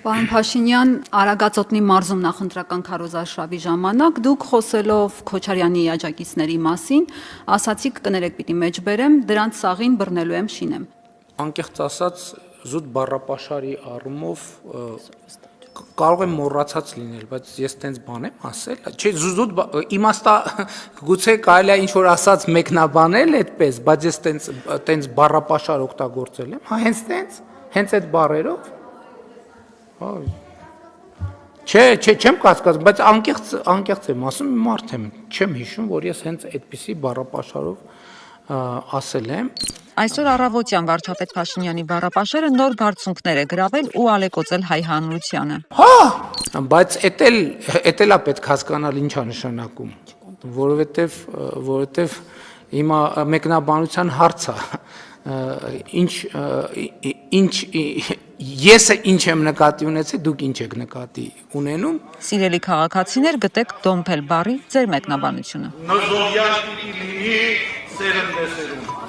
Պարոն Փաշինյան, Արագածոտնի մարզում նախընտրական քարոզարշավի ժամանակ դուք խոսելով Քոչարյանի աջակիցների մասին, ասացիք կներեք պիտի մեջ բերեմ, դրանց սաղին բռնելու եմ շինեմ։ Անկեղծ ասած, զուտ բառապաշարի առումով կարող եմ մոռացած լինել, բայց ես տենց բան եմ ասել, չէ, զուտ իմաստա գուցե կարելի է ինչ-որ ասած մեկնաբանել այդպես, բայց ես տենց բառապաշար օգտագործել եմ, հա հենց այդ բառերով, չէ, չեմ կասկածում, բայց անկեղծ եմ ասում, մարդ եմ, չեմ հիշում, որ ես հենց այդպիսի բառապաշարով ասել եմ։ Այսօր առավոտյան վարչապետ Փաշինյանի բառապաշարը նոր բարձունքներ է գրավել ու ալեկոծել հայ հանրությանը։ Հա, բայց էդ էլա պետք հասկանալ ինչա նշանակում, որովհետև հիմա մեկնաբանության հարց է, եսը ինչ եմ նկատի ունեցել, դուք ինչ եք նկատի ունենում։ Սիրելի քաղաքացիներ, գտեք դոմփել բառի ձեր մեկնաբանությունը։ Նզովյան պիտի լինի սերնդեսերում։